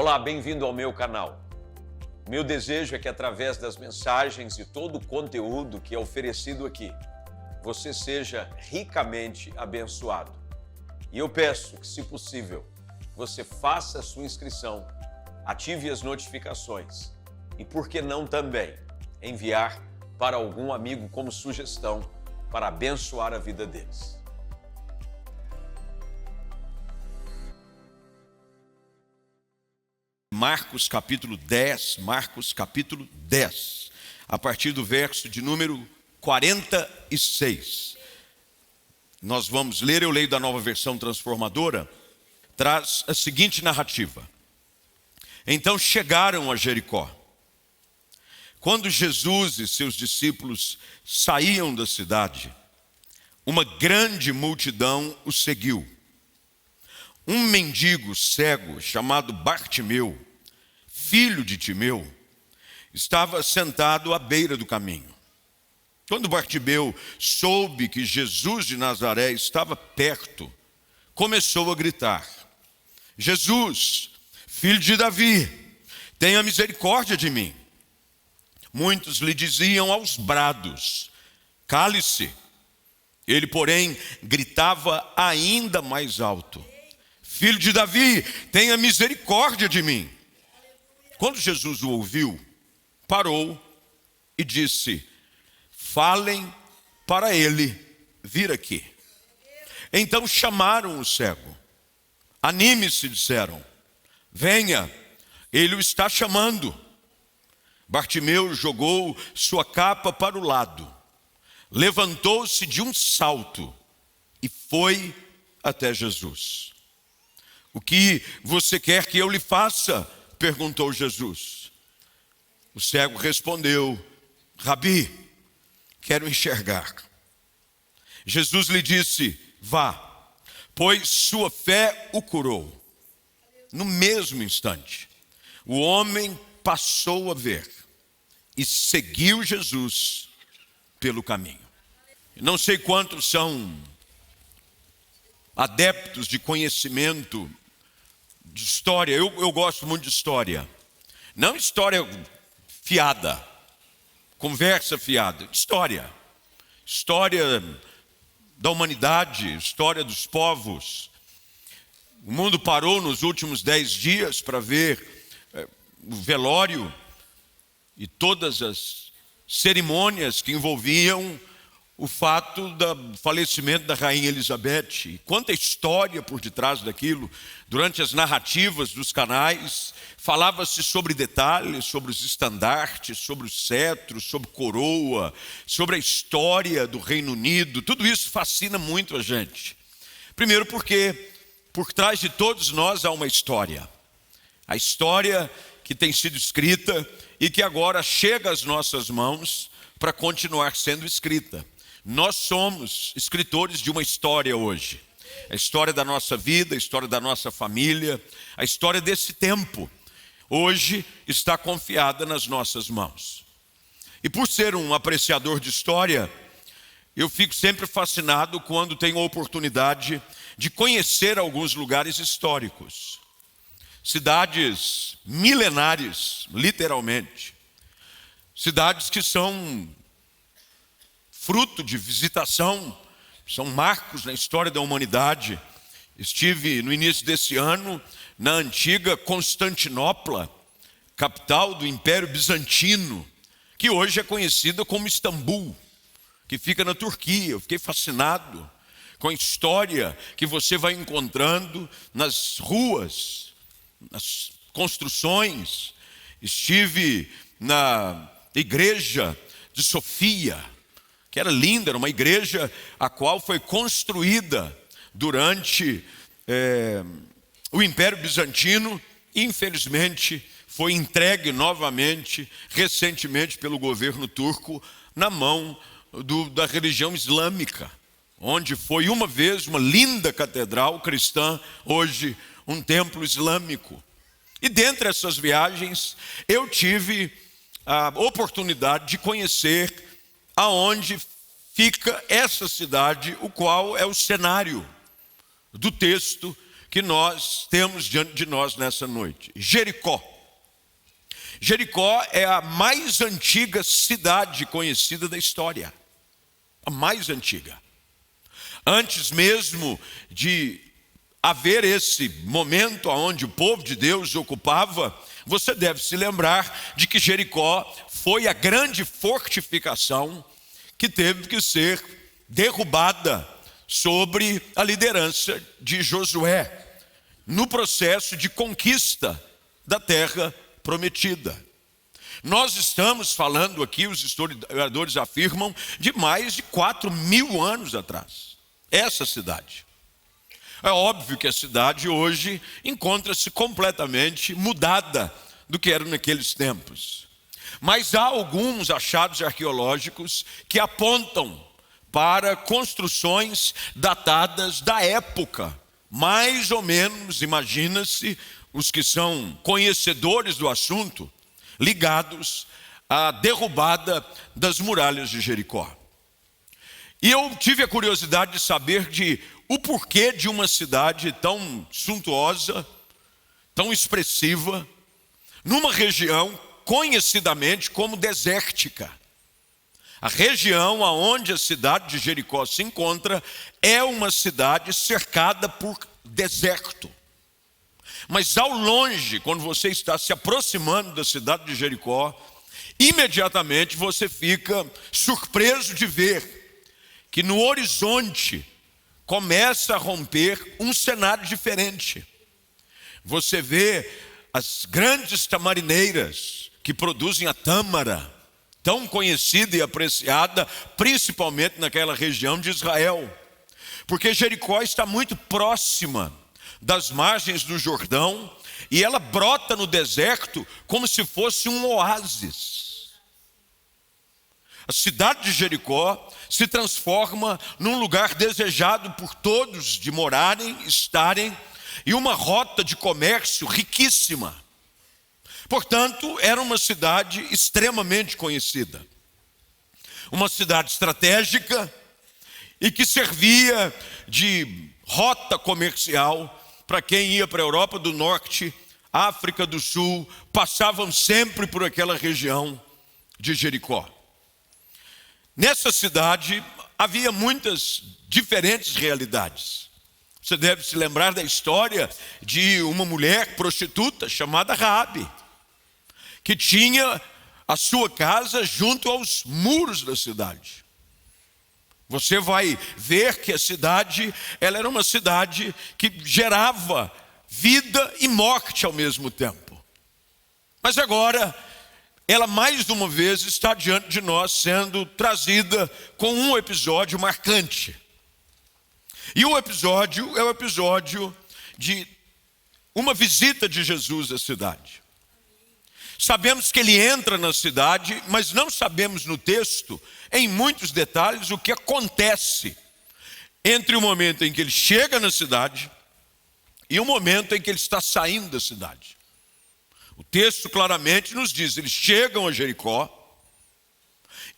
Olá, bem-vindo ao meu canal. Meu desejo é que através das mensagens e todo o conteúdo que é oferecido aqui, você seja ricamente abençoado. E eu peço que, se possível, você faça a sua inscrição, ative as notificações e, por que não também, enviar para algum amigo como sugestão para abençoar a vida deles. Marcos capítulo 10, a partir do verso de número 46. Nós vamos ler, eu leio da Nova Versão Transformadora, traz a seguinte narrativa. Então chegaram a Jericó. Quando Jesus e seus discípulos saíam da cidade, uma grande multidão os seguiu. Um mendigo cego chamado Bartimeu, filho de Timeu, estava sentado à beira do caminho. Quando Bartimeu soube que Jesus de Nazaré estava perto, começou a gritar: Jesus, filho de Davi, tenha misericórdia de mim. Muitos lhe diziam aos brados: cale-se. Ele, porém, gritava ainda mais alto: Filho de Davi, tenha misericórdia de mim. Quando Jesus o ouviu, parou e disse: falem para ele vir aqui. Então chamaram o cego. Anime-se, disseram. Venha, ele o está chamando. Bartimeu jogou sua capa para o lado, levantou-se de um salto e foi até Jesus. O que você quer que eu lhe faça? Perguntou Jesus. O cego respondeu: Rabi, quero enxergar. Jesus lhe disse: vá, pois sua fé o curou. No mesmo instante, o homem passou a ver e seguiu Jesus pelo caminho. Não sei quantos são adeptos de conhecimento de história. Eu gosto muito de história. Não história fiada, conversa fiada. História da humanidade, história dos povos. O mundo parou nos últimos 10 dias para ver o velório e todas as cerimônias que envolviam o fato do falecimento da rainha Elizabeth. E quanta história por detrás daquilo. Durante as narrativas dos canais, falava-se sobre detalhes, sobre os estandartes, sobre os cetros, sobre coroa, sobre a história do Reino Unido. Tudo isso fascina muito a gente. Primeiro porque por trás de todos nós há uma história. A história que tem sido escrita e que agora chega às nossas mãos para continuar sendo escrita. Nós somos escritores de uma história hoje. A história da nossa vida, a história da nossa família, a história desse tempo, hoje está confiada nas nossas mãos. E por ser um apreciador de história, eu fico sempre fascinado quando tenho a oportunidade de conhecer alguns lugares históricos. Cidades milenares, literalmente. Cidades que são fruto de visitação, são marcos na história da humanidade. Estive no início desse ano na antiga Constantinopla, capital do Império Bizantino, que hoje é conhecida como Istambul, que fica na Turquia. Eu fiquei fascinado com a história que você vai encontrando nas ruas, nas construções. Estive na igreja de Sofia, que era linda, era uma igreja a qual foi construída durante o Império Bizantino e, infelizmente, foi entregue novamente, recentemente, pelo governo turco, na mão da religião islâmica, onde foi uma vez uma linda catedral cristã, hoje um templo islâmico. E dentre essas viagens, eu tive a oportunidade de conhecer aonde fica essa cidade, o qual é o cenário do texto que nós temos diante de nós nessa noite. Jericó. Jericó é a mais antiga cidade conhecida da história. A mais antiga. Antes mesmo de haver esse momento onde o povo de Deus ocupava, você deve se lembrar de que Jericó foi a grande fortificação que teve que ser derrubada sobre a liderança de Josué, no processo de conquista da terra prometida. Nós estamos falando aqui, os historiadores afirmam, de mais de 4.000 anos atrás. Essa cidade. É óbvio que a cidade hoje encontra-se completamente mudada do que era naqueles tempos. Mas há alguns achados arqueológicos que apontam para construções datadas da época. Mais ou menos, imagina-se, os que são conhecedores do assunto, ligados à derrubada das muralhas de Jericó. E eu tive a curiosidade de saber o porquê de uma cidade tão suntuosa, tão expressiva, numa região conhecidamente como desértica. A região onde a cidade de Jericó se encontra é uma cidade cercada por deserto. Mas ao longe, quando você está se aproximando da cidade de Jericó, imediatamente você fica surpreso de ver que no horizonte começa a romper um cenário diferente. Você vê as grandes tamarineiras que produzem a tâmara, tão conhecida e apreciada, principalmente naquela região de Israel. Porque Jericó está muito próxima das margens do Jordão e ela brota no deserto como se fosse um oásis. A cidade de Jericó se transforma num lugar desejado por todos de morarem, estarem, e uma rota de comércio riquíssima. Portanto, era uma cidade extremamente conhecida. Uma cidade estratégica e que servia de rota comercial para quem ia para a Europa do Norte, África do Sul, passavam sempre por aquela região de Jericó. Nessa cidade havia muitas diferentes realidades. Você deve se lembrar da história de uma mulher prostituta chamada Raabe, que tinha a sua casa junto aos muros da cidade. Você vai ver que a cidade, ela era uma cidade que gerava vida e morte ao mesmo tempo. Mas agora, ela mais uma vez está diante de nós sendo trazida com um episódio marcante. E o episódio é o episódio de uma visita de Jesus à cidade. Sabemos que ele entra na cidade, mas não sabemos no texto, em muitos detalhes, o que acontece entre o momento em que ele chega na cidade e o momento em que ele está saindo da cidade. O texto claramente nos diz, eles chegam a Jericó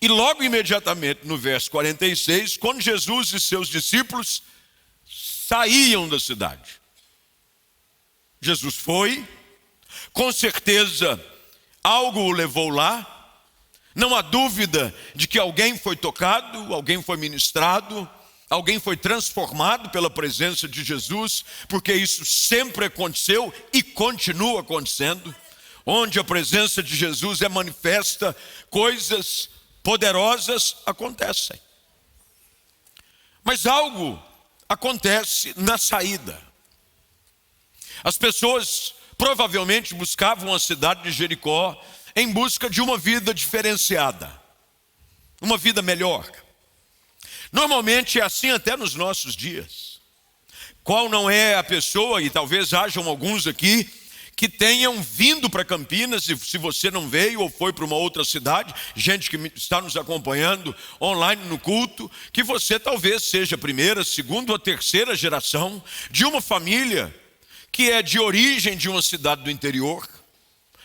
e logo imediatamente no verso 46, quando Jesus e seus discípulos saíam da cidade. Jesus foi, com certeza algo o levou lá, não há dúvida de que alguém foi tocado, alguém foi ministrado, alguém foi transformado pela presença de Jesus, porque isso sempre aconteceu e continua acontecendo. Onde a presença de Jesus é manifesta, coisas poderosas acontecem. Mas algo acontece na saída. As pessoas provavelmente buscavam a cidade de Jericó em busca de uma vida diferenciada, uma vida melhor. Normalmente é assim até nos nossos dias. Qual não é a pessoa, e talvez hajam alguns aqui, que tenham vindo para Campinas, e se você não veio ou foi para uma outra cidade, gente que está nos acompanhando online no culto, que você talvez seja a primeira, segunda ou terceira geração de uma família que é de origem de uma cidade do interior,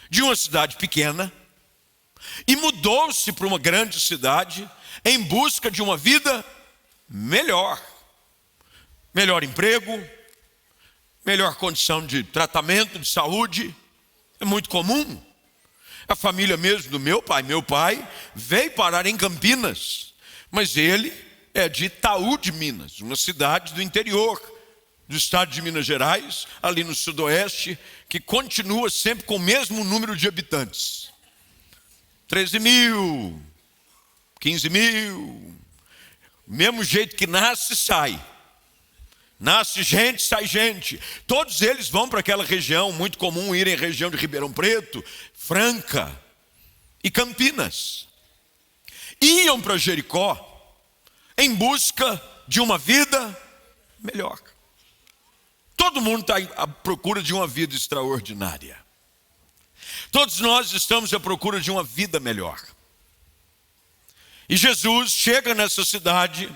de uma cidade pequena, e mudou-se para uma grande cidade em busca de uma vida melhor. Melhor emprego, melhor condição de tratamento, de saúde. É muito comum. A família mesmo do meu pai veio parar em Campinas, mas ele é de Itaú de Minas, uma cidade do interior do estado de Minas Gerais, ali no sudoeste, que continua sempre com o mesmo número de habitantes. 13 mil, 15 mil, mesmo jeito que nasce, sai. Nasce gente, sai gente. Todos eles vão para aquela região, muito comum ir em região de Ribeirão Preto, Franca e Campinas. Iam para Jericó em busca de uma vida melhor. Todo mundo está à procura de uma vida extraordinária. Todos nós estamos à procura de uma vida melhor. E Jesus chega nessa cidade,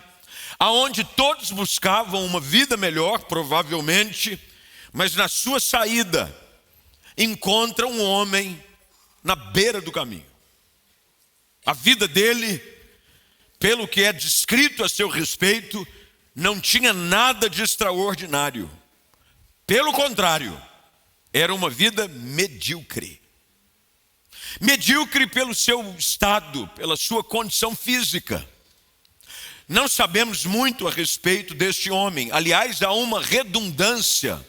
aonde todos buscavam uma vida melhor, provavelmente, mas na sua saída, encontra um homem na beira do caminho. A vida dele, pelo que é descrito a seu respeito, não tinha nada de extraordinário. Pelo contrário, era uma vida medíocre. Medíocre pelo seu estado, pela sua condição física. Não sabemos muito a respeito deste homem. Aliás, há uma redundância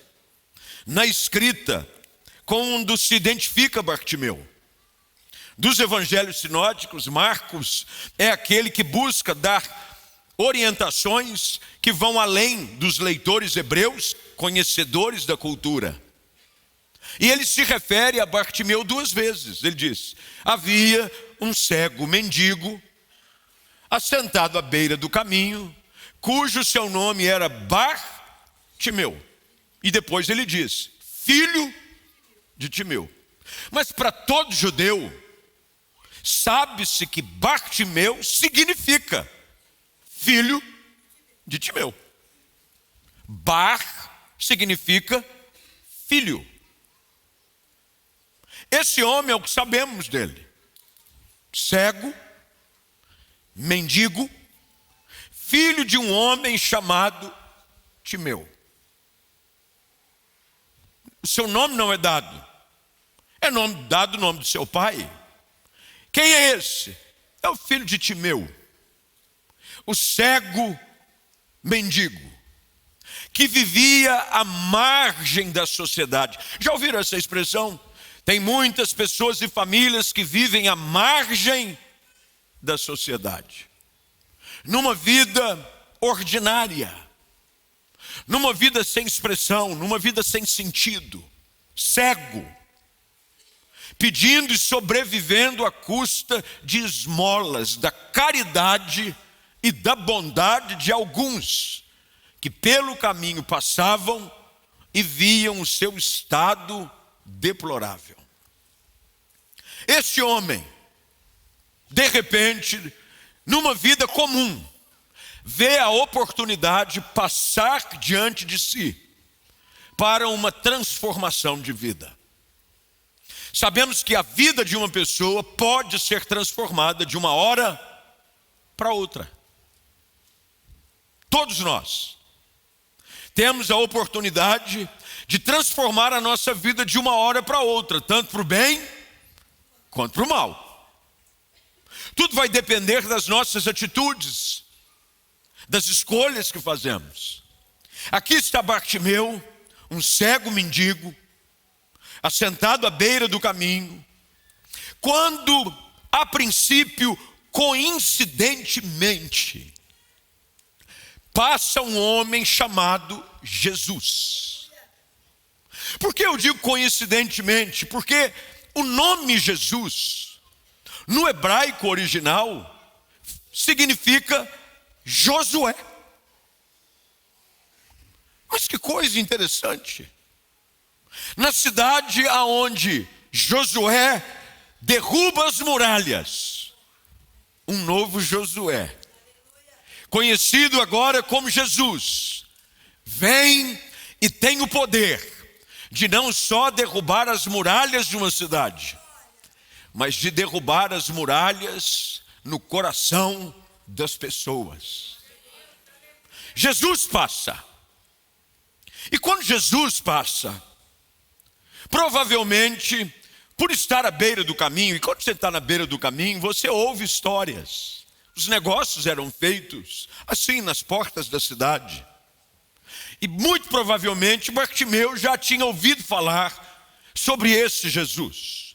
na escrita quando se identifica Bartimeu. Dos evangelhos sinóticos, Marcos é aquele que busca dar orientações que vão além dos leitores hebreus, conhecedores da cultura. E ele se refere a Bartimeu 2 vezes. Ele diz: havia um cego mendigo assentado à beira do caminho, cujo seu nome era Bartimeu. E depois ele diz: filho de Timeu. Mas para todo judeu, sabe-se que Bartimeu significa filho de Timeu. Bar significa filho. Esse homem é o que sabemos dele. Cego, mendigo, filho de um homem chamado Timeu. O seu nome não é dado. É dado o nome do seu pai. Quem é esse? É o filho de Timeu. O cego mendigo, que vivia à margem da sociedade. Já ouviram essa expressão? Tem muitas pessoas e famílias que vivem à margem da sociedade, numa vida ordinária, numa vida sem expressão, numa vida sem sentido, cego, pedindo e sobrevivendo à custa de esmolas, da caridade e da bondade de alguns que pelo caminho passavam e viam o seu estado deplorável. Este homem, de repente, numa vida comum, vê a oportunidade passar diante de si para uma transformação de vida. Sabemos que a vida de uma pessoa pode ser transformada de uma hora para outra. Todos nós temos a oportunidade de transformar a nossa vida de uma hora para outra, tanto para o bem quanto para o mal. Tudo vai depender das nossas atitudes, das escolhas que fazemos. Aqui está Bartimeu, um cego mendigo, assentado à beira do caminho, quando, a princípio, coincidentemente, passa um homem chamado Jesus. Por que eu digo coincidentemente? Porque o nome Jesus, no hebraico original, significa Josué. Mas que coisa interessante. Na cidade aonde Josué derruba as muralhas, um novo Josué, conhecido agora como Jesus, vem e tem o poder de não só derrubar as muralhas de uma cidade, mas de derrubar as muralhas no coração das pessoas. Jesus passa. E quando Jesus passa, provavelmente por estar à beira do caminho, e quando você está na beira do caminho, você ouve histórias. Os negócios eram feitos assim nas portas da cidade. E muito provavelmente Bartimeu já tinha ouvido falar sobre esse Jesus.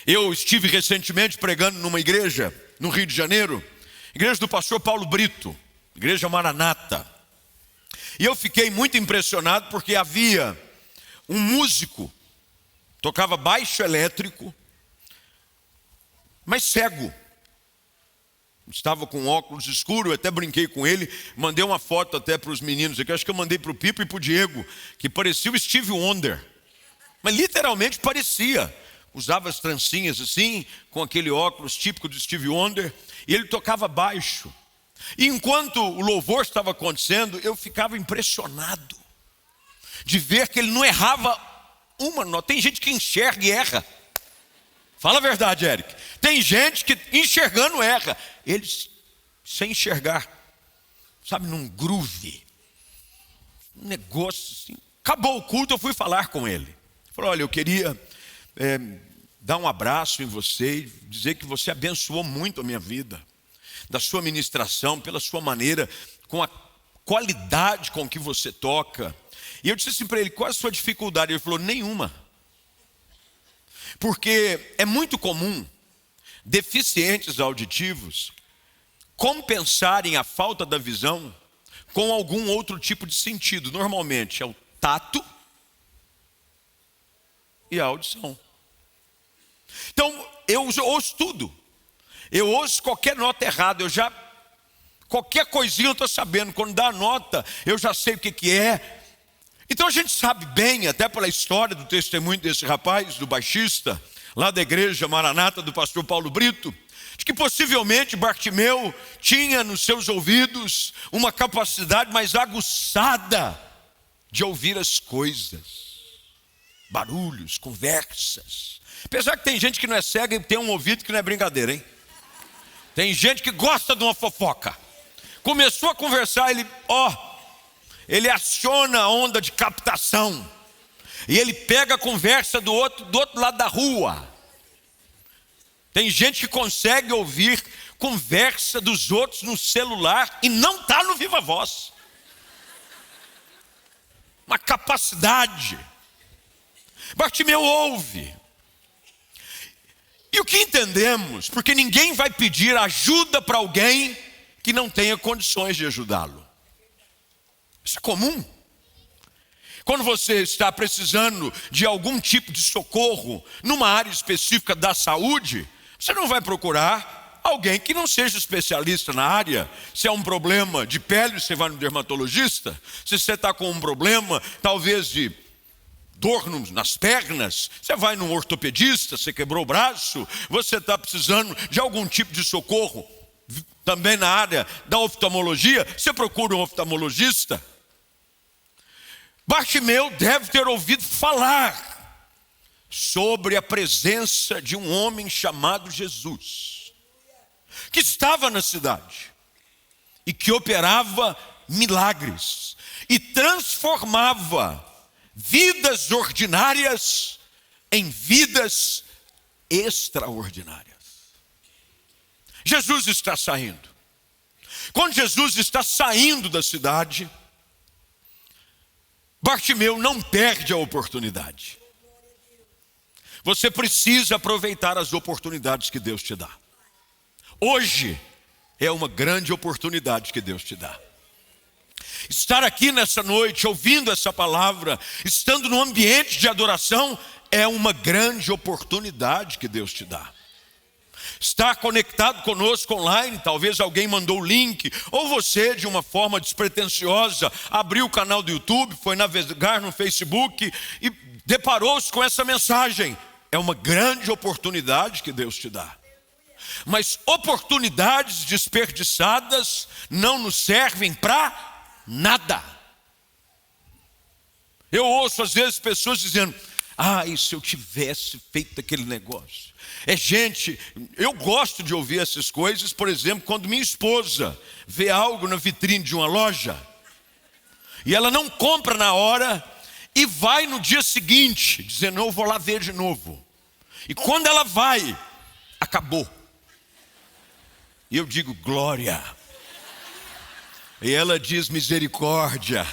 Eu estive recentemente pregando numa igreja no Rio de Janeiro, igreja do pastor Paulo Brito, igreja Maranata. E eu fiquei muito impressionado porque havia um músico, tocava baixo elétrico, mas cego. Estava com óculos escuros, eu até brinquei com ele, mandei uma foto até para os meninos aqui, acho que eu mandei para o Pipo e para o Diego, que parecia o Stevie Wonder. Mas literalmente parecia. Usava as trancinhas assim, com aquele óculos típico do Stevie Wonder, e ele tocava baixo. E enquanto o louvor estava acontecendo, eu ficava impressionado de ver que ele não errava uma nota. Tem gente que enxerga e erra. Fala a verdade, Eric. Tem gente que enxergando erra. Eles sem enxergar, sabe, num groove, um negócio assim. Acabou o culto, eu fui falar com ele. Falei, olha, eu queria dar um abraço em você e dizer que você abençoou muito a minha vida, da sua ministração, pela sua maneira, com a qualidade com que você toca. E eu disse assim para ele, qual é a sua dificuldade? Ele falou, nenhuma. Porque é muito comum deficientes auditivos compensarem a falta da visão com algum outro tipo de sentido. Normalmente é o tato e a audição. Então eu ouço tudo. Eu ouço qualquer nota errada, qualquer coisinha eu estou sabendo. Quando dá a nota, eu já sei o que é. Então a gente sabe bem, até pela história do testemunho desse rapaz, do baixista, lá da igreja Maranata do pastor Paulo Brito, de que possivelmente Bartimeu tinha nos seus ouvidos uma capacidade mais aguçada de ouvir as coisas, barulhos, conversas. Apesar que tem gente que não é cega e tem um ouvido que não é brincadeira, hein? Tem gente que gosta de uma fofoca. Começou a conversar, ele aciona a onda de captação. E ele pega a conversa do outro lado da rua. Tem gente que consegue ouvir conversa dos outros no celular e não está no Viva Voz. Uma capacidade. Bartimeu ouve. E o que entendemos? Porque ninguém vai pedir ajuda para alguém que não tenha condições de ajudá-lo. Isso é comum. Quando você está precisando de algum tipo de socorro numa área específica da saúde, você não vai procurar alguém que não seja especialista na área. Se é um problema de pele, você vai no dermatologista. Se você está com um problema, talvez de dor nas pernas, você vai num ortopedista, você quebrou o braço, você está precisando de algum tipo de socorro, também na área da oftalmologia, você procura um oftalmologista. Bartimeu deve ter ouvido falar sobre a presença de um homem chamado Jesus, que estava na cidade e que operava milagres e transformava vidas ordinárias em vidas extraordinárias. Jesus está saindo. Quando Jesus está saindo da cidade, Bartimeu não perde a oportunidade. Você precisa aproveitar as oportunidades que Deus te dá. Hoje é uma grande oportunidade que Deus te dá. Estar aqui nessa noite, ouvindo essa palavra, estando no ambiente de adoração, é uma grande oportunidade que Deus te dá. Estar conectado conosco online, talvez alguém mandou o link, ou você, de uma forma despretensiosa, abriu o canal do YouTube, foi navegar no Facebook e deparou-se com essa mensagem. É uma grande oportunidade que Deus te dá. Mas oportunidades desperdiçadas não nos servem para nada. Eu ouço às vezes pessoas dizendo: e se eu tivesse feito aquele negócio. Eu gosto de ouvir essas coisas, por exemplo, quando minha esposa vê algo na vitrine de uma loja. e ela não compra na hora e vai no dia seguinte, dizendo: eu vou lá ver de novo. E quando ela vai, acabou. E eu digo: glória. E ela diz: misericórdia.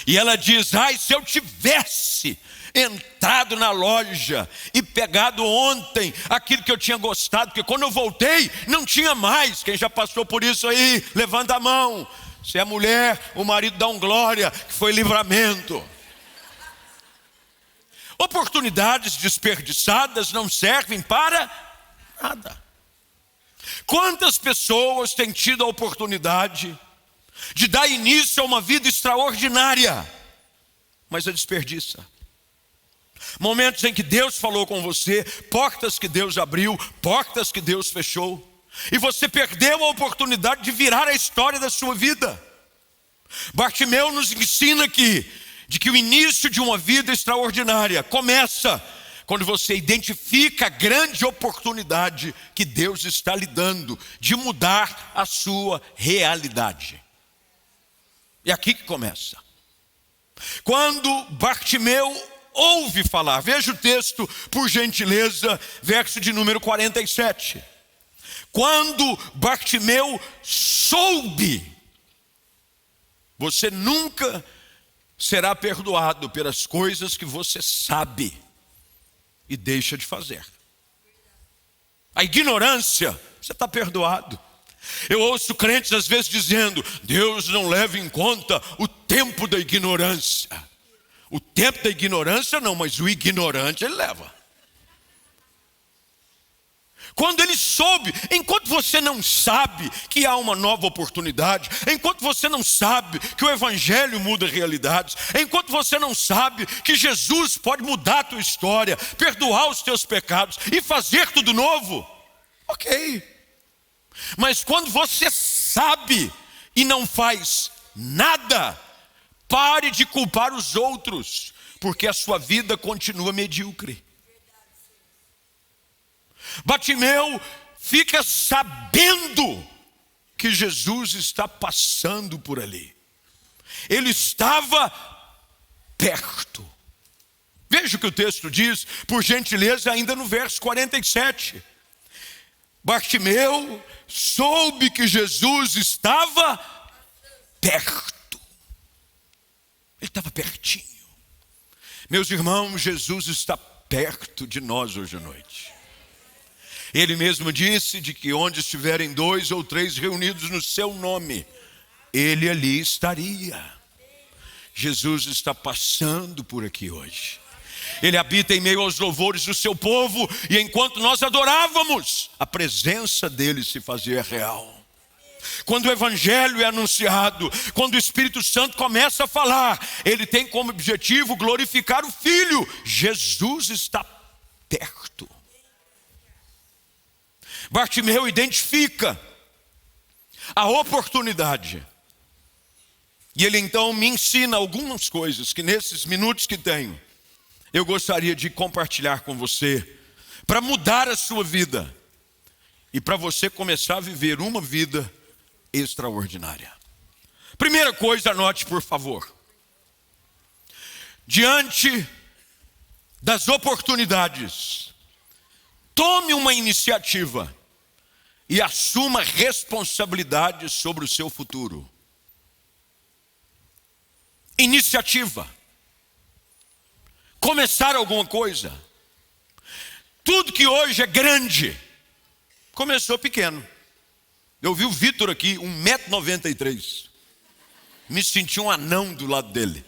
E ela diz: ai, se eu tivesse entrado na loja e pegado ontem aquilo que eu tinha gostado, porque quando eu voltei não tinha mais. Quem já passou por isso aí, levanta a mão. Se é mulher, o marido dá um glória, que foi livramento. Oportunidades desperdiçadas não servem para nada. Quantas pessoas têm tido a oportunidade de dar início a uma vida extraordinária, mas a desperdiça? Momentos em que Deus falou com você, portas que Deus abriu, portas que Deus fechou, e você perdeu a oportunidade de virar a história da sua vida. Bartimeu nos ensina aqui de que o início de uma vida extraordinária começa quando você identifica a grande oportunidade que Deus está lhe dando de mudar a sua realidade. É aqui que começa. Quando Bartimeu ouve falar, veja o texto, por gentileza, verso de número 47. Quando Bartimeu soube, você nunca será perdoado pelas coisas que você sabe e deixa de fazer. A ignorância, você está perdoado. Eu ouço crentes às vezes dizendo: Deus não leva em conta o tempo da ignorância. O tempo da ignorância não, mas o ignorante ele leva. Quando ele soube, enquanto você não sabe que há uma nova oportunidade, enquanto você não sabe que o evangelho muda realidades, enquanto você não sabe que Jesus pode mudar a tua história, perdoar os teus pecados e fazer tudo novo, ok. Mas quando você sabe e não faz nada, pare de culpar os outros, porque a sua vida continua medíocre. Bartimeu fica sabendo que Jesus está passando por ali. Ele estava perto. Veja o que o texto diz, por gentileza, ainda no verso 47. Bartimeu soube que Jesus estava perto. Ele estava pertinho. Meus irmãos, Jesus está perto de nós hoje à noite. Ele mesmo disse de que onde estiverem 2 ou 3 reunidos no seu nome, ele ali estaria. Jesus está passando por aqui hoje. Ele habita em meio aos louvores do seu povo, e enquanto nós adorávamos, a presença dele se fazia real. Quando o evangelho é anunciado, quando o Espírito Santo começa a falar, ele tem como objetivo glorificar o Filho. Jesus está perto. Bartimeu identifica a oportunidade. E ele então me ensina algumas coisas que nesses minutos que tenho, eu gostaria de compartilhar com você, para mudar a sua vida e para você começar a viver uma vida extraordinária. Primeira coisa, anote por favor. Diante das oportunidades, tome uma iniciativa e assuma responsabilidade sobre o seu futuro. Iniciativa. Começar alguma coisa. Tudo que hoje é grande começou pequeno. Eu vi o Vitor aqui, 1,93 m. Me senti um anão do lado dele.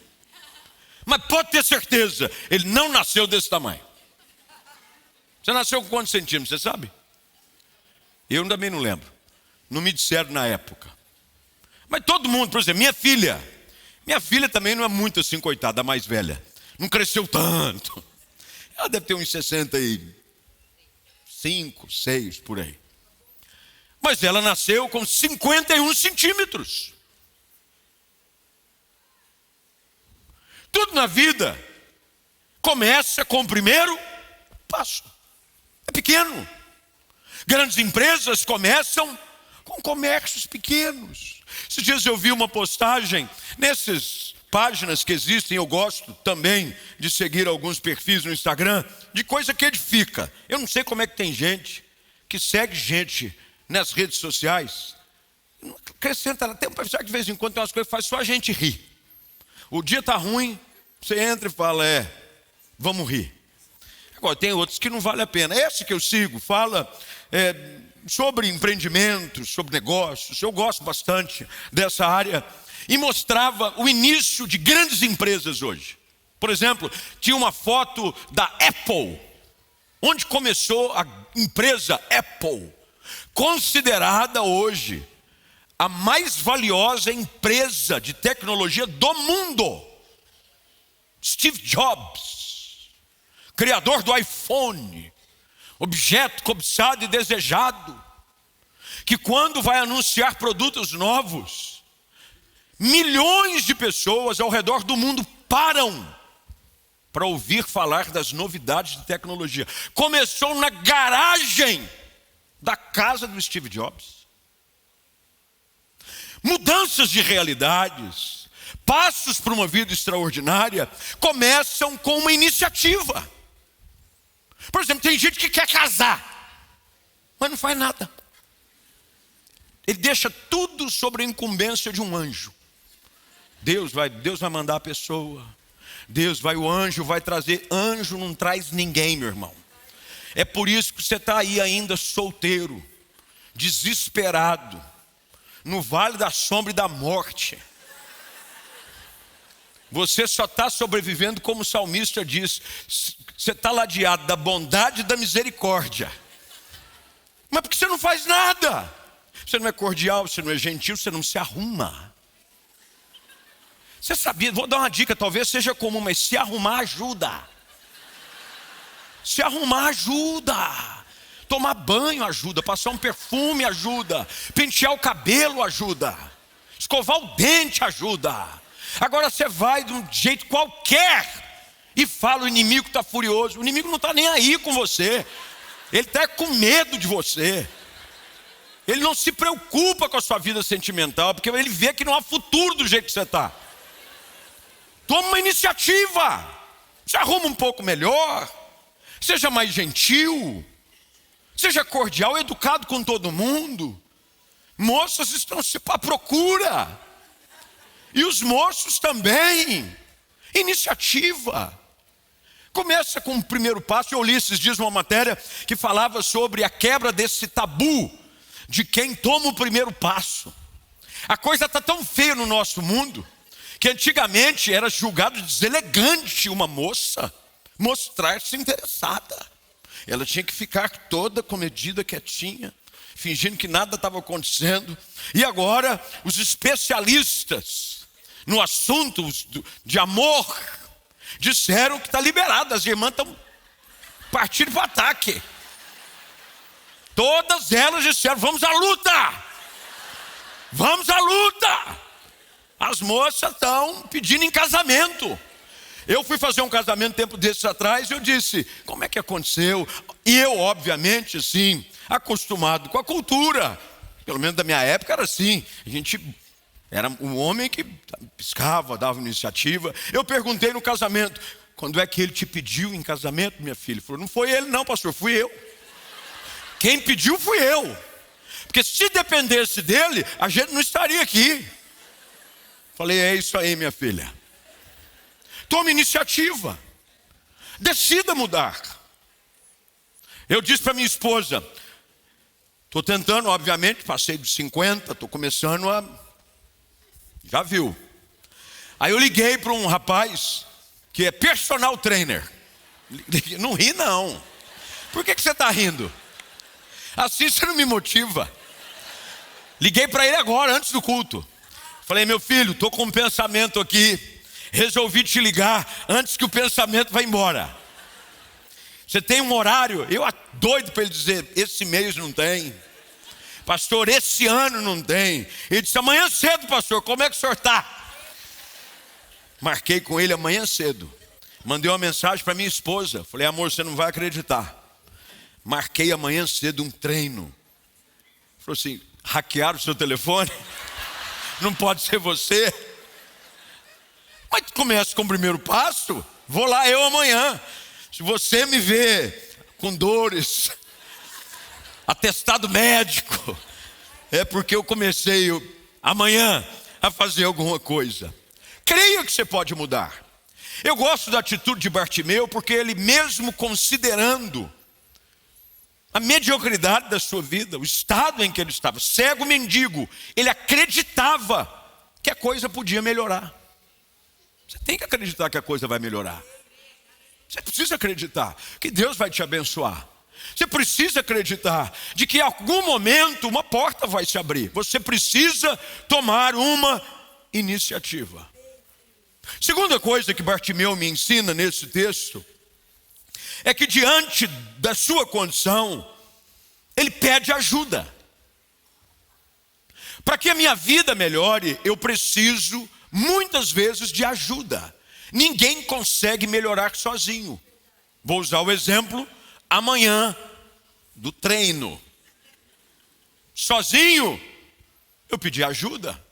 Mas pode ter certeza, ele não nasceu desse tamanho. Você nasceu com quantos centímetros, você sabe? Eu também não lembro. Não me disseram na época. Mas todo mundo, por exemplo, minha filha também não é muito assim, coitada, a mais velha. Não cresceu tanto. Ela deve ter uns 65, 6 por aí. Mas ela nasceu com 51 centímetros. Tudo na vida começa com o primeiro passo. É pequeno. Grandes empresas começam com comércios pequenos. Esses dias eu vi uma postagem nessas páginas que existem, eu gosto também de seguir alguns perfis no Instagram, de coisa que edifica. Eu não sei como é que tem gente que segue gente nas redes sociais, não acrescenta nada. Tem um pessoal que de vez em quando tem umas coisas que faz só a gente rir. O dia está ruim, você entra e fala, vamos rir. Agora, tem outros que não vale a pena. Esse que eu sigo fala sobre empreendimentos, sobre negócios. Eu gosto bastante dessa área. E mostrava o início de grandes empresas hoje. Por exemplo, tinha uma foto da Apple. Onde começou a empresa Apple. Considerada hoje a mais valiosa empresa de tecnologia do mundo. Steve Jobs, criador do iPhone, objeto cobiçado e desejado, que quando vai anunciar produtos novos, milhões de pessoas ao redor do mundo param para ouvir falar das novidades de tecnologia. Começou na garagem da casa do Steve Jobs. Mudanças de realidades, passos para uma vida extraordinária, começam com uma iniciativa. Por exemplo, tem gente que quer casar, mas não faz nada. Ele deixa tudo sobre a incumbência de um anjo. Deus vai mandar a pessoa. O anjo vai trazer. Anjo não traz ninguém, meu irmão. É por isso que você está aí ainda solteiro, desesperado, no vale da sombra e da morte. Você só está sobrevivendo como o salmista diz. Você está ladeado da bondade e da misericórdia. Mas porque você não faz nada. Você não é cordial, você não é gentil, você não se arruma. Você sabia, vou dar uma dica, talvez seja comum, mas se arrumar ajuda. Se arrumar ajuda. Tomar banho ajuda, passar um perfume ajuda, pentear o cabelo ajuda, escovar o dente ajuda. Agora você vai de um jeito qualquer e fala, o inimigo está furioso. O inimigo não está nem aí com você. Ele está com medo de você. Ele não se preocupa com a sua vida sentimental, porque ele vê que não há futuro do jeito que você está. Toma uma iniciativa. Se arruma um pouco melhor. Seja mais gentil. Seja cordial, educado com todo mundo. Moças estão à procura. E os moços também. Iniciativa. Começa com o primeiro passo. Ulisses diz uma matéria que falava sobre a quebra desse tabu de quem toma o primeiro passo. A coisa está tão feia no nosso mundo que antigamente era julgado deselegante uma moça mostrar-se interessada. Ela tinha que ficar toda comedida, quietinha, fingindo que nada estava acontecendo. E agora os especialistas no assunto de amor disseram que está liberado. As irmãs estão partindo para o ataque. Todas elas disseram, vamos à luta. Vamos à luta. As moças estão pedindo em casamento. Eu fui fazer um casamento tempo desses atrás e eu disse, como é que aconteceu? E eu, obviamente, assim, acostumado com a cultura, pelo menos da minha época era assim, a gente era um homem que piscava, dava iniciativa. Eu perguntei no casamento, quando é que ele te pediu em casamento, minha filha? Ele falou, não foi ele não, pastor, fui eu. Quem pediu fui eu. Porque se dependesse dele, a gente não estaria aqui. Falei, é isso aí, minha filha. Tome iniciativa. Decida mudar. Eu disse para minha esposa, estou tentando, obviamente, passei dos 50, estou começando a... Já viu. Aí eu liguei para um rapaz que é personal trainer. Não ri não. Por que você está rindo? Assim você não me motiva. Liguei para ele agora, antes do culto. Falei, meu filho, estou com um pensamento aqui. Resolvi te ligar antes que o pensamento vá embora. Você tem um horário? Eu doido para ele dizer, esse mês não tem. Pastor, esse ano não tem. Ele disse, amanhã cedo, pastor, como é que o senhor está? Marquei com ele amanhã cedo. Mandei uma mensagem para minha esposa. Falei, amor, você não vai acreditar. Marquei amanhã cedo um treino. Falou assim, hackear o seu telefone. Não pode ser você. Mas começa com o primeiro passo. Vou lá eu amanhã. Se você me vê com dores, atestado médico, é porque eu comecei amanhã a fazer alguma coisa. Creia que você pode mudar. Eu gosto da atitude de Bartimeu, porque ele, mesmo considerando a mediocridade da sua vida, o estado em que ele estava, cego, mendigo, ele acreditava que a coisa podia melhorar. Você tem que acreditar que a coisa vai melhorar. Você precisa acreditar que Deus vai te abençoar. Você precisa acreditar de que em algum momento uma porta vai se abrir. Você precisa tomar uma iniciativa. Segunda coisa que Bartimeu me ensina nesse texto é que diante da sua condição, ele pede ajuda. Para que a minha vida melhore, eu preciso muitas vezes de ajuda. Ninguém consegue melhorar sozinho. Vou usar o exemplo amanhã do treino. Sozinho, eu pedi ajuda.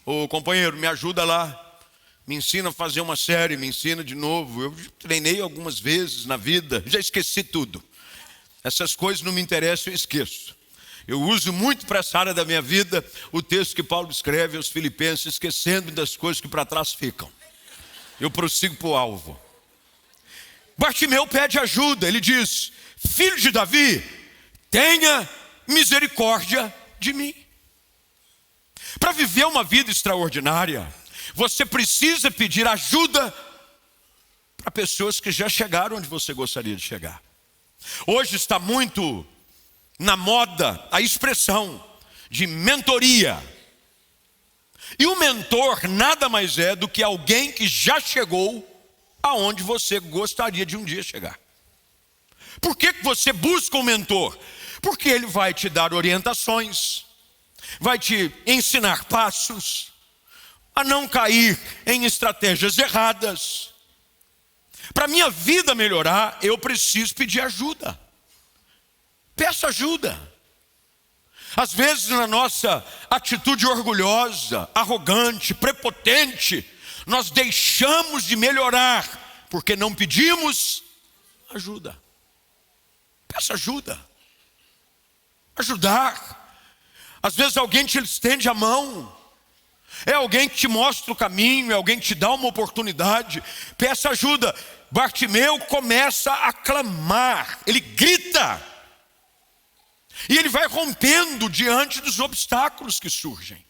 Ô companheiro, me ajuda lá. Me ensina a fazer uma série, me ensina de novo. Eu treinei algumas vezes na vida, já esqueci tudo. Essas coisas não me interessam, eu esqueço. Eu uso muito para essa área da minha vida o texto que Paulo escreve aos Filipenses, esquecendo das coisas que para trás ficam. Eu prossigo para o alvo. Bartimeu pede ajuda, ele diz: filho de Davi, tenha misericórdia de mim. Para viver uma vida extraordinária, você precisa pedir ajuda para pessoas que já chegaram onde você gostaria de chegar. Hoje está muito na moda a expressão de mentoria. E o mentor nada mais é do que alguém que já chegou aonde você gostaria de um dia chegar. Por que você busca um mentor? Porque ele vai te dar orientações, vai te ensinar passos a não cair em estratégias erradas. Para minha vida melhorar, eu preciso pedir ajuda. Peça ajuda. Às vezes na nossa atitude orgulhosa, arrogante, prepotente, nós deixamos de melhorar, porque não pedimos ajuda. Peça ajuda. Ajudar. Às vezes alguém te estende a mão. É alguém que te mostra o caminho, é alguém que te dá uma oportunidade. Peça ajuda. Bartimeu começa a clamar, ele grita. E ele vai rompendo diante dos obstáculos que surgem.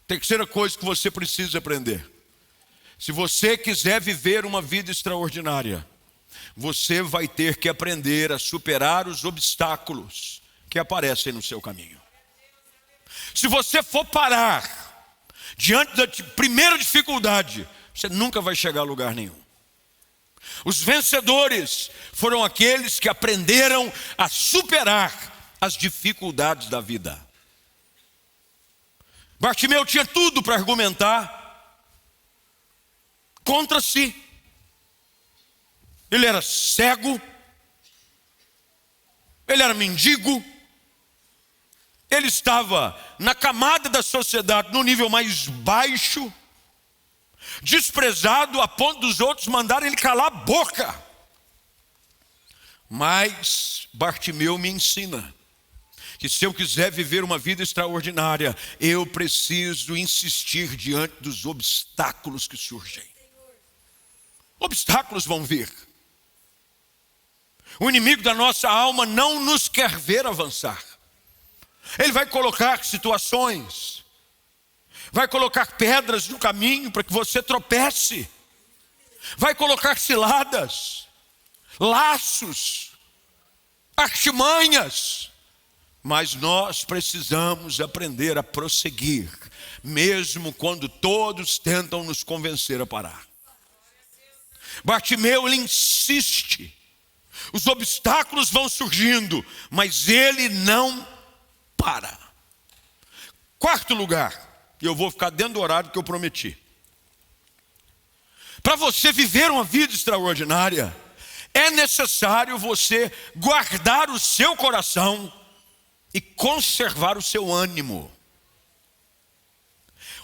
Terceira coisa que você precisa aprender: se você quiser viver uma vida extraordinária, você vai ter que aprender a superar os obstáculos que aparecem no seu caminho. Se você for parar diante da primeira dificuldade, você nunca vai chegar a lugar nenhum. Os vencedores foram aqueles que aprenderam a superar as dificuldades da vida. Bartimeu tinha tudo para argumentar contra si. Ele era cego, ele era mendigo, ele estava na camada da sociedade no nível mais baixo, desprezado a ponto dos outros mandarem ele calar a boca. Mas Bartimeu me ensina que se eu quiser viver uma vida extraordinária, eu preciso insistir diante dos obstáculos que surgem. Obstáculos vão vir. O inimigo da nossa alma não nos quer ver avançar. Ele vai colocar situações, vai colocar pedras no caminho para que você tropece, vai colocar ciladas, laços, artimanhas, mas nós precisamos aprender a prosseguir, mesmo quando todos tentam nos convencer a parar. Bartimeu, ele insiste, os obstáculos vão surgindo, mas ele não para. Quarto lugar, e eu vou ficar dentro do horário que eu prometi. Para você viver uma vida extraordinária, é necessário você guardar o seu coração e conservar o seu ânimo.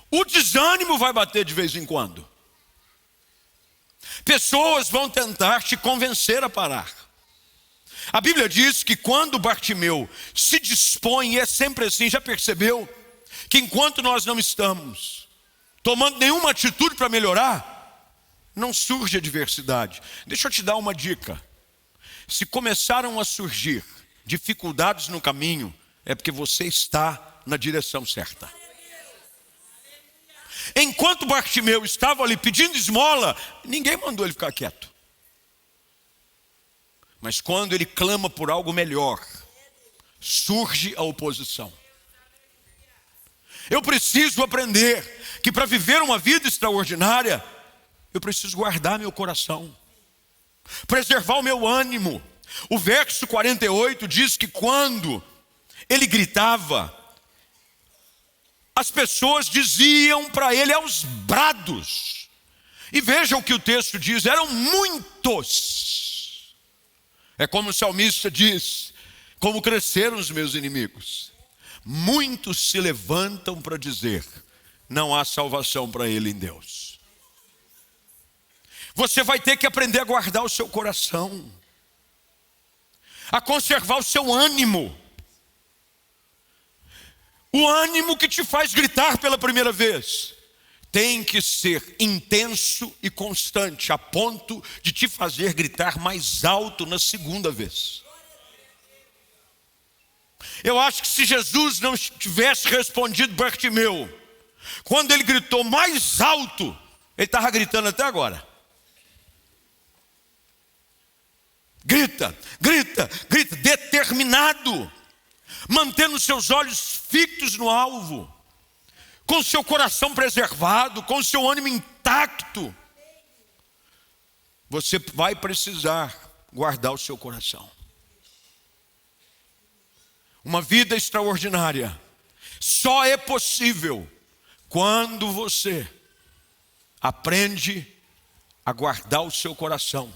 O desânimo vai bater de vez em quando. Pessoas vão tentar te convencer a parar. A Bíblia diz que quando Bartimeu se dispõe, e é sempre assim, já percebeu? Que enquanto nós não estamos tomando nenhuma atitude para melhorar, não surge adversidade. Deixa eu te dar uma dica. Se começaram a surgir dificuldades no caminho, é porque você está na direção certa. Enquanto Bartimeu estava ali pedindo esmola, ninguém mandou ele ficar quieto. Mas quando ele clama por algo melhor, surge a oposição. Eu preciso aprender que para viver uma vida extraordinária, eu preciso guardar meu coração, preservar o meu ânimo. O verso 48 diz que quando ele gritava, as pessoas diziam para ele aos brados. E vejam o que o texto diz, eram muitos. É como o salmista diz, como cresceram os meus inimigos. Muitos se levantam para dizer, não há salvação para ele em Deus. Você vai ter que aprender a guardar o seu coração, a conservar o seu ânimo. O ânimo que te faz gritar pela primeira vez tem que ser intenso e constante, a ponto de te fazer gritar mais alto na segunda vez. Eu acho que se Jesus não tivesse respondido Bartimeu, quando ele gritou mais alto, ele estava gritando até agora. Grita, grita, grita, determinado, mantendo seus olhos fitos no alvo, com seu coração preservado, com seu ânimo intacto. Você vai precisar guardar o seu coração. Uma vida extraordinária só é possível quando você aprende a guardar o seu coração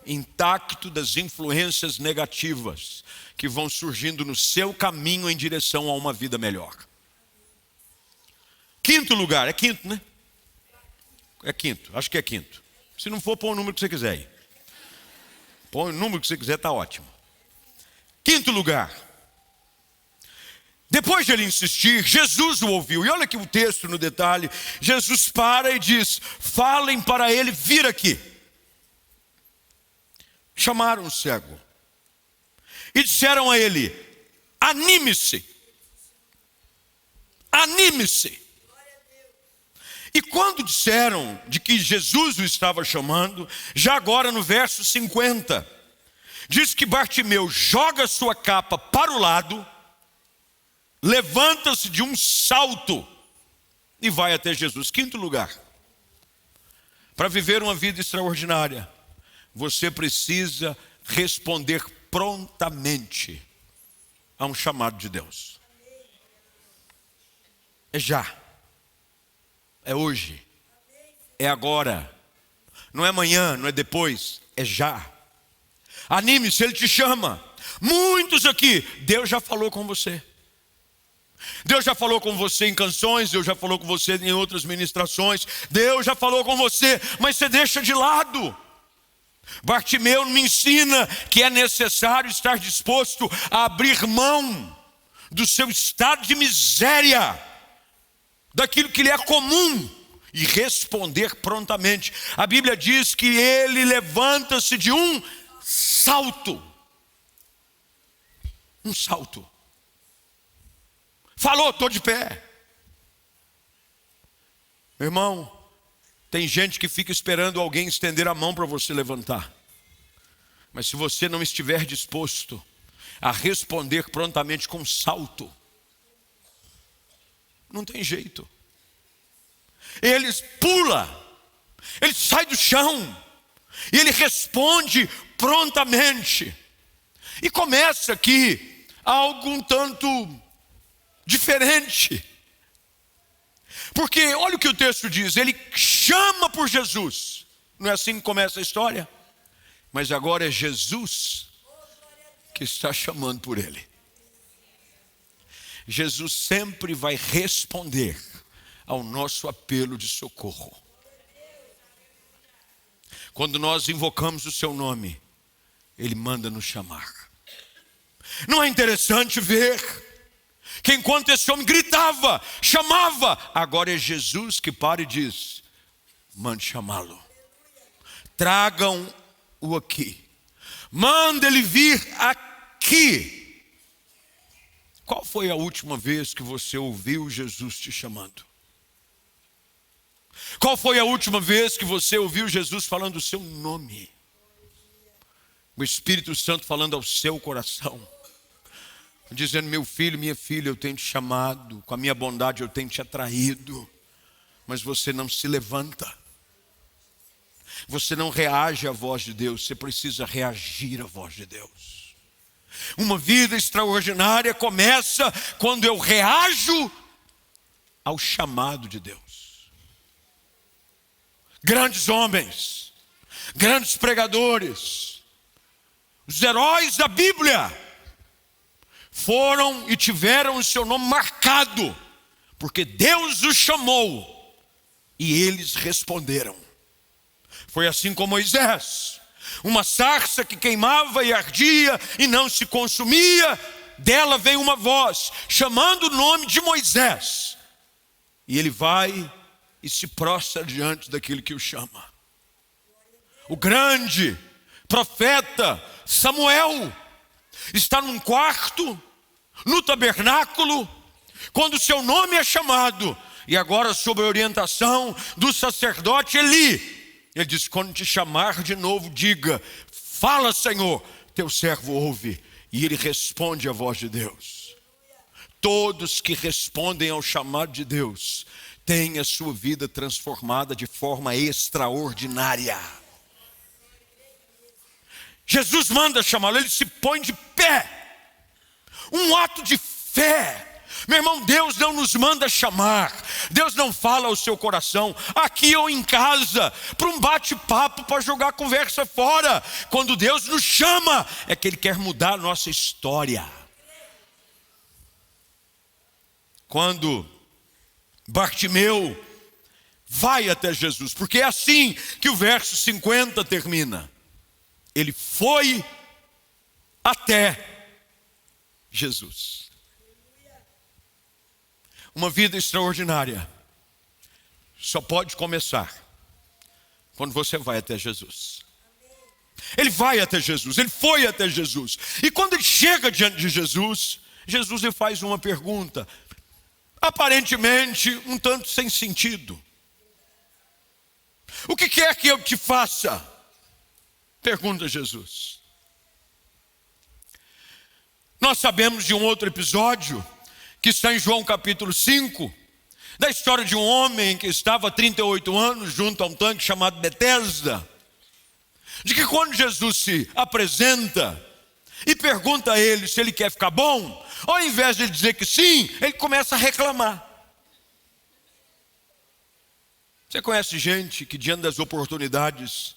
intacto das influências negativas que vão surgindo no seu caminho em direção a uma vida melhor. Quinto lugar, é quinto, né? É quinto, acho que é quinto. Se não for, põe o número que você quiser aí. Põe o número que você quiser, está ótimo. Quinto lugar. Depois de ele insistir, Jesus o ouviu. E olha aqui o texto no detalhe. Jesus para e diz, falem para ele vir aqui. Chamaram o cego e disseram a ele, anime-se, anime-se. E quando disseram de que Jesus o estava chamando, já agora no verso 50, diz que Bartimeu joga sua capa para o lado, levanta-se de um salto e vai até Jesus. Quinto lugar, para viver uma vida extraordinária, você precisa responder prontamente a um chamado de Deus. É já. É hoje. É agora. Não é amanhã, não é depois. É já. Anime-se, ele te chama. Muitos aqui, Deus já falou com você. Deus já falou com você em canções, Deus já falou com você em outras ministrações. Deus já falou com você, mas você deixa de lado. Bartimeu me ensina que é necessário estar disposto a abrir mão do seu estado de miséria, daquilo que lhe é comum, e responder prontamente. A Bíblia diz que ele levanta-se de um salto. Um salto. Falou, estou de pé. Meu irmão, tem gente que fica esperando alguém estender a mão para você levantar. Mas se você não estiver disposto a responder prontamente com um salto, não tem jeito. Ele pula, ele sai do chão, e ele responde prontamente. E começa aqui algo um tanto diferente. Porque olha o que o texto diz, ele chama por Jesus. Não é assim que começa a história? Mas agora é Jesus que está chamando por ele. Jesus sempre vai responder ao nosso apelo de socorro. Quando nós invocamos o seu nome, ele manda nos chamar. Não é interessante ver que enquanto esse homem gritava, chamava, agora é Jesus que para e diz: mande chamá-lo. Tragam-o aqui. Manda ele vir aqui. Qual foi a última vez que você ouviu Jesus te chamando? Qual foi a última vez que você ouviu Jesus falando o seu nome? O Espírito Santo falando ao seu coração, dizendo: meu filho, minha filha, eu tenho te chamado, com a minha bondade eu tenho te atraído, mas você não se levanta. Você não reage à voz de Deus, você precisa reagir à voz de Deus. Uma vida extraordinária começa quando eu reajo ao chamado de Deus. Grandes homens, grandes pregadores, os heróis da Bíblia foram e tiveram o seu nome marcado, porque Deus os chamou e eles responderam. Foi assim com Moisés. Uma sarça que queimava e ardia e não se consumia, dela veio uma voz chamando o nome de Moisés. E ele vai e se prostra diante daquele que o chama. O grande profeta Samuel está num quarto, no tabernáculo, quando o seu nome é chamado, e agora sob a orientação do sacerdote Eli, ele diz: quando te chamar de novo, diga: fala, Senhor, teu servo ouve. E ele responde à voz de Deus. Todos que respondem ao chamado de Deus têm a sua vida transformada de forma extraordinária. Jesus manda chamá-lo, ele se põe de pé. Um ato de fé. Meu irmão, Deus não nos manda chamar, Deus não fala ao seu coração, aqui ou em casa, para um bate-papo, para jogar a conversa fora. Quando Deus nos chama, é que Ele quer mudar a nossa história. Quando Bartimeu vai até Jesus, porque é assim que o verso 50 termina. Ele foi até Jesus. Uma vida extraordinária só pode começar quando você vai até Jesus. Ele vai até Jesus, ele foi até Jesus. E quando ele chega diante de Jesus, Jesus lhe faz uma pergunta, aparentemente um tanto sem sentido. O que quer que eu te faça? Pergunta Jesus. Nós sabemos de um outro episódio que está em João capítulo 5, da história de um homem que estava há 38 anos junto a um tanque chamado Betesda, de que quando Jesus se apresenta e pergunta a ele se ele quer ficar bom, ao invés de ele dizer que sim, ele começa a reclamar. Você conhece gente que diante das oportunidades,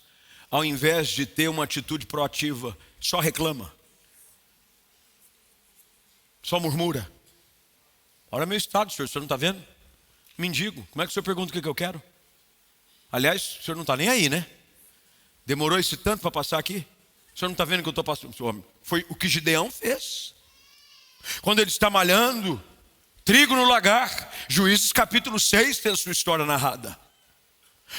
ao invés de ter uma atitude proativa, só reclama, só murmura? Olha meu estado, senhor, o senhor não está vendo? Mendigo, como é que o senhor pergunta o que eu quero? Aliás, o senhor não está nem aí, né? Demorou esse tanto para passar aqui? O senhor não está vendo que eu estou passando? Foi o que Gideão fez. Quando ele está malhando trigo no lagar, Juízes capítulo 6 tem a sua história narrada.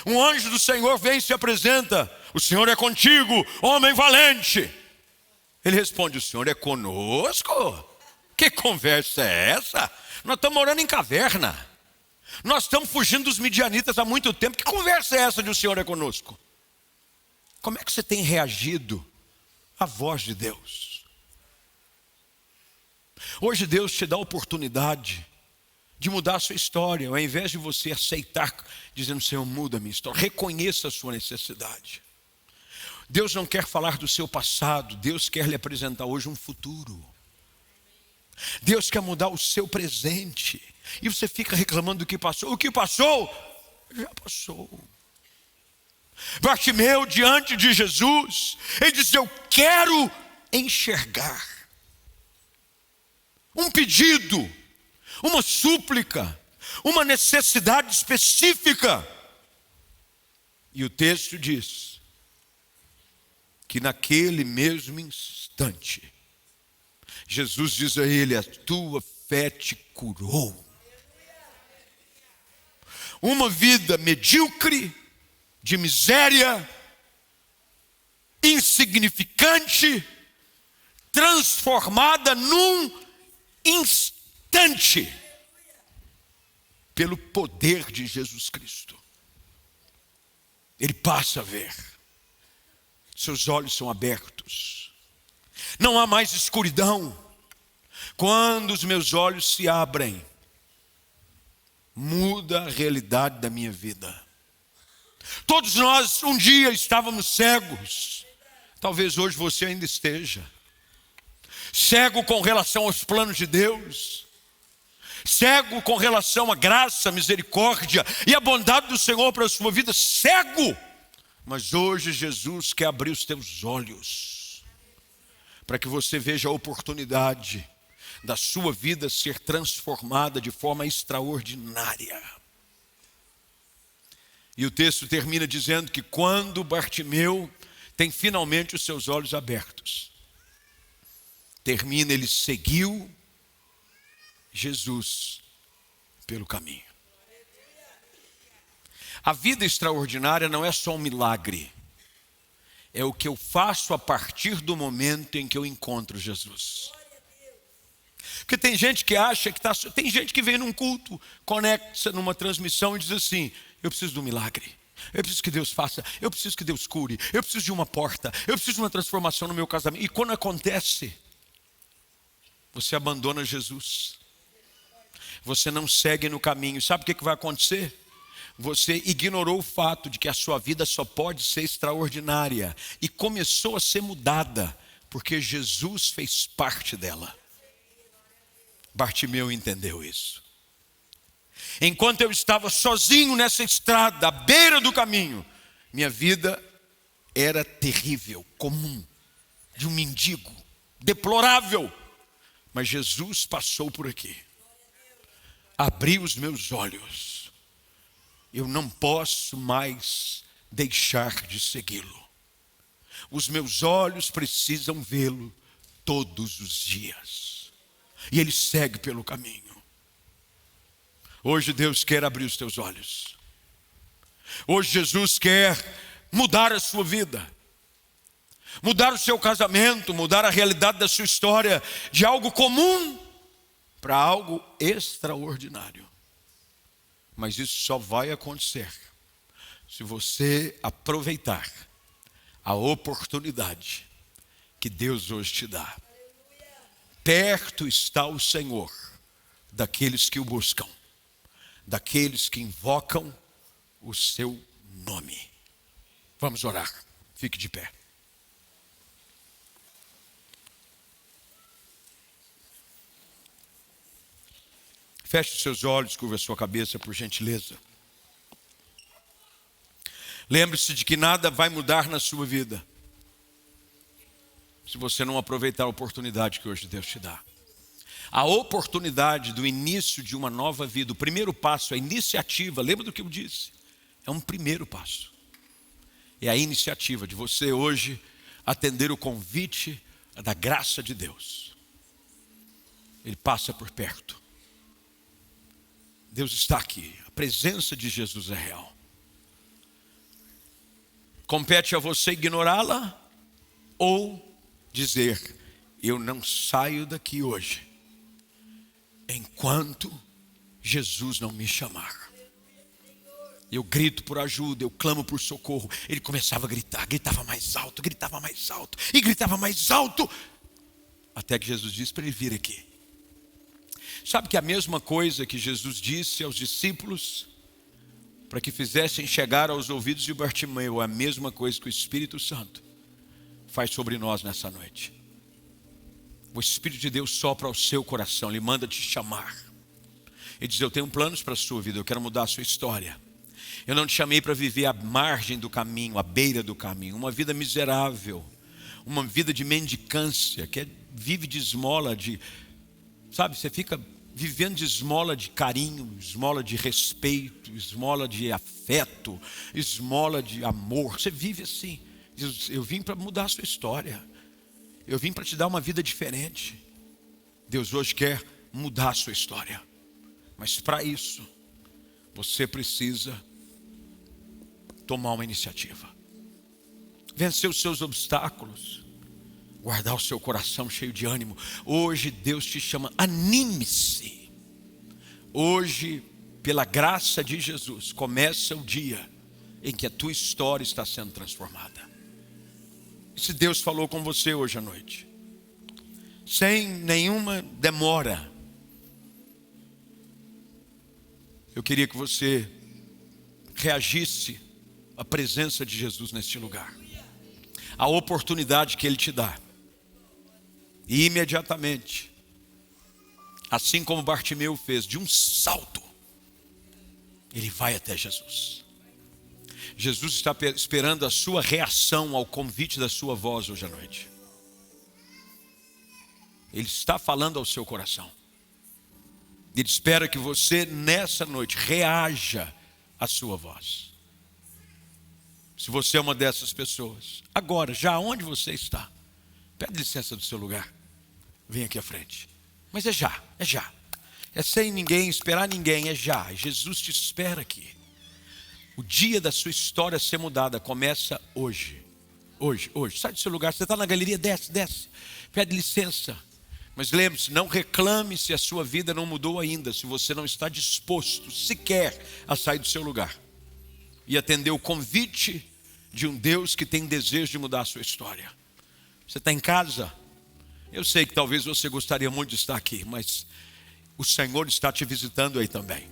Um anjo do Senhor vem e se apresenta: o Senhor é contigo, homem valente. Ele responde: o Senhor é conosco? Que conversa é essa? Nós estamos morando em caverna. Nós estamos fugindo dos midianitas há muito tempo. Que conversa é essa de o Senhor é conosco? Como é que você tem reagido à voz de Deus? Hoje Deus te dá a oportunidade de mudar a sua história. Ao invés de você aceitar, dizendo: Senhor, muda a minha história. Reconheça a sua necessidade. Deus não quer falar do seu passado. Deus quer lhe apresentar hoje um futuro. Deus quer mudar o seu presente. E você fica reclamando do que passou. O que passou, já passou. Bartimeu diante de Jesus, ele diz: eu quero enxergar. Um pedido uma súplica, uma necessidade específica. E o texto diz que naquele mesmo instante, Jesus diz a ele: a tua fé te curou. Uma vida medíocre, de miséria, insignificante, transformada num instante, pelo poder de Jesus Cristo. Ele passa a ver, seus olhos são abertos, não há mais escuridão. Quando os meus olhos se abrem, muda a realidade da minha vida. Todos nós um dia estávamos cegos, talvez hoje você ainda esteja cego com relação aos planos de Deus, cego com relação à graça, à misericórdia e à bondade do Senhor para a sua vida, cego. Mas hoje Jesus quer abrir os teus olhos, para que você veja a oportunidade da sua vida ser transformada de forma extraordinária. E o texto termina dizendo que quando Bartimeu tem finalmente os seus olhos abertos, termina, ele seguiu Jesus pelo caminho. A vida extraordinária não é só um milagre, é o que eu faço a partir do momento em que eu encontro Jesus. Porque tem gente que acha que tem gente que vem num culto, conecta numa transmissão e diz assim: eu preciso de um milagre, eu preciso que Deus faça, eu preciso que Deus cure, eu preciso de uma porta, eu preciso de uma transformação no meu casamento. E quando acontece, você abandona Jesus, você não segue no caminho. Sabe o que vai acontecer? Você ignorou o fato de que a sua vida só pode ser extraordinária e começou a ser mudada, porque Jesus fez parte dela. Bartimeu entendeu isso. Enquanto eu estava sozinho nessa estrada, à beira do caminho, minha vida era terrível, comum, de um mendigo, deplorável. Mas Jesus passou por aqui, abriu os meus olhos. Eu não posso mais deixar de segui-lo. Os meus olhos precisam vê-lo todos os dias. E ele segue pelo caminho. Hoje Deus quer abrir os teus olhos. Hoje Jesus quer mudar a sua vida, mudar o seu casamento, mudar a realidade da sua história, de algo comum para algo extraordinário. Mas isso só vai acontecer se você aproveitar a oportunidade que Deus hoje te dá. Perto está o Senhor daqueles que o buscam, daqueles que invocam o seu nome. Vamos orar. Fique de pé. Feche os seus olhos, curva a sua cabeça, por gentileza. Lembre-se de que nada vai mudar na sua vida se você não aproveitar a oportunidade que hoje Deus te dá. A oportunidade do início de uma nova vida. O primeiro passo, a iniciativa, lembra do que eu disse? É um primeiro passo. É a iniciativa de você hoje atender o convite da graça de Deus. Ele passa por perto. Deus está aqui. A presença de Jesus é real. Compete a você ignorá-la ou dizer: eu não saio daqui hoje enquanto Jesus não me chamar. Eu grito por ajuda, eu clamo por socorro. Ele começava a gritar, gritava mais alto e gritava mais alto, até que Jesus disse para ele vir aqui. Sabe que a mesma coisa que Jesus disse aos discípulos para que fizessem chegar aos ouvidos de Bartimeu, é a mesma coisa que o Espírito Santo faz sobre nós nessa noite. O Espírito de Deus sopra ao seu coração, Ele manda te chamar. Ele diz: eu tenho planos para a sua vida, eu quero mudar a sua história. Eu não te chamei para viver à margem do caminho, à beira do caminho, uma vida miserável, uma vida de mendicância, que vive de esmola, sabe, você fica vivendo de esmola de carinho, esmola de respeito, esmola de afeto, esmola de amor. Você vive assim. Diz, eu vim para mudar a sua história. Eu vim para te dar uma vida diferente. Deus hoje quer mudar a sua história. Mas para isso, você precisa tomar uma iniciativa. Vencer os seus obstáculos. Guardar o seu coração cheio de ânimo. Hoje Deus te chama, anime-se. Hoje, pela graça de Jesus, começa o dia em que a tua história está sendo transformada. E se Deus falou com você hoje à noite, sem nenhuma demora, eu queria que você reagisse à presença de Jesus neste lugar, a oportunidade que Ele te dá. E imediatamente, assim como Bartimeu fez, de um salto, ele vai até Jesus. Jesus está esperando a sua reação ao convite da sua voz hoje à noite. Ele está falando ao seu coração. Ele espera que você, nessa noite, reaja à sua voz. Se você é uma dessas pessoas, agora, já onde você está, pede licença do seu lugar. Vem aqui à frente. Mas é já, é já. É sem ninguém esperar ninguém, é já. Jesus te espera aqui. O dia da sua história ser mudada começa hoje. Hoje. Sai do seu lugar, você está na galeria, desce. Pede licença. Mas lembre-se, não reclame se a sua vida não mudou ainda, se você não está disposto sequer a sair do seu lugar e atender o convite de um Deus que tem desejo de mudar a sua história. Você está em casa? Eu sei que talvez você gostaria muito de estar aqui, mas o Senhor está te visitando aí também.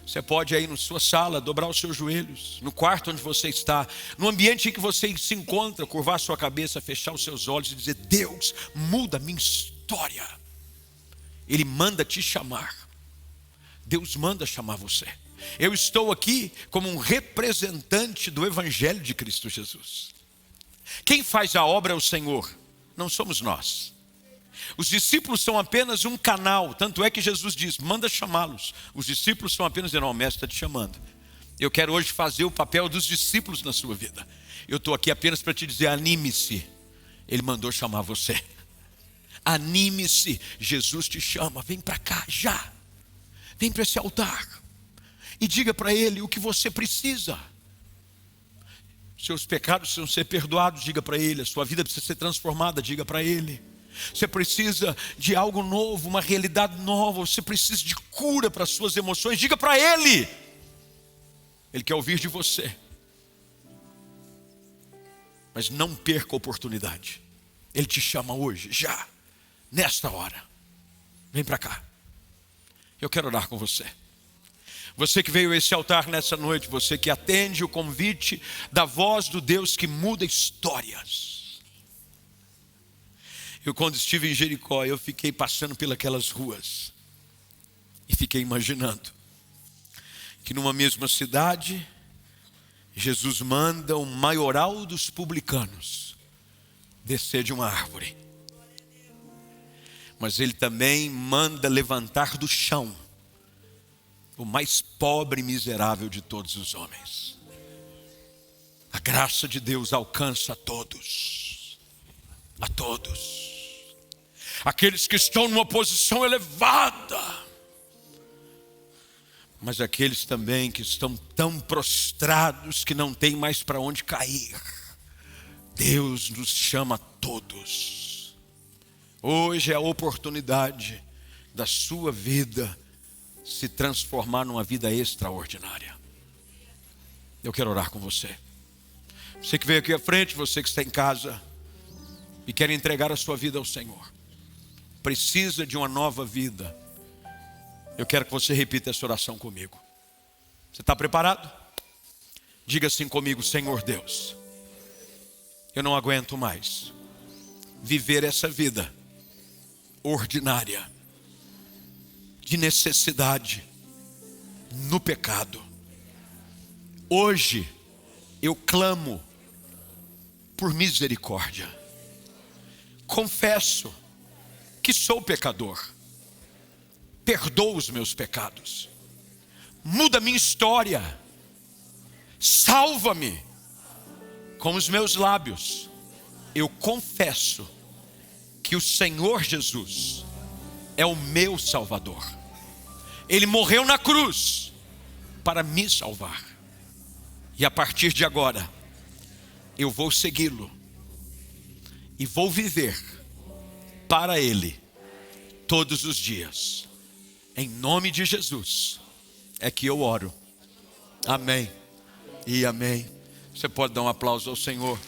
Você pode aí na sua sala dobrar os seus joelhos, no quarto onde você está, no ambiente em que você se encontra, curvar a sua cabeça, fechar os seus olhos e dizer: Deus, muda a minha história. Ele manda te chamar. Deus manda chamar você. Eu estou aqui como um representante do Evangelho de Cristo Jesus. Quem faz a obra é o Senhor, não somos nós. Os discípulos são apenas um canal, tanto é que Jesus diz, manda chamá-los. Os discípulos são apenas, não, o mestre está te chamando. Eu quero hoje fazer o papel dos discípulos na sua vida. Eu estou aqui apenas para te dizer, anime-se. Ele mandou chamar você. Anime-se, Jesus te chama, vem para cá já. Vem para esse altar e diga para Ele o que você precisa. Seus pecados precisam ser perdoados, diga para Ele. A sua vida precisa ser transformada, diga para Ele. Você precisa de algo novo, uma realidade nova. Você precisa de cura para as suas emoções, diga para Ele. Ele quer ouvir de você. Mas não perca a oportunidade. Ele te chama hoje, já, nesta hora. Vem para cá. Eu quero orar com você. Você que veio a esse altar nessa noite, você que atende o convite da voz do Deus que muda histórias. Eu quando estive em Jericó, eu fiquei passando pelas ruas e fiquei imaginando que numa mesma cidade, Jesus manda o maioral dos publicanos descer de uma árvore. Mas Ele também manda levantar do chão o mais pobre e miserável de todos os homens. A graça de Deus alcança a todos. A todos. Aqueles que estão numa posição elevada. Mas aqueles também que estão tão prostrados que não tem mais para onde cair. Deus nos chama a todos. Hoje é a oportunidade da sua vida se transformar numa vida extraordinária. Eu quero orar com você. Você que veio aqui à frente, você que está em casa e quer entregar a sua vida ao Senhor, precisa de uma nova vida. Eu quero que você repita essa oração comigo. Você está preparado? Diga assim comigo: Senhor Deus, eu não aguento mais viver essa vida ordinária, de necessidade, no pecado. Hoje eu clamo por misericórdia. Confesso que sou pecador. perdoa os meus pecados, muda a minha história, salva-me. Com os meus lábios eu confesso que o Senhor Jesus é o meu Salvador. Ele morreu na cruz para me salvar. E a partir de agora eu vou segui-lo e vou viver para Ele todos os dias. Em nome de Jesus é que eu oro. Amém e amém. Você pode dar um aplauso ao Senhor.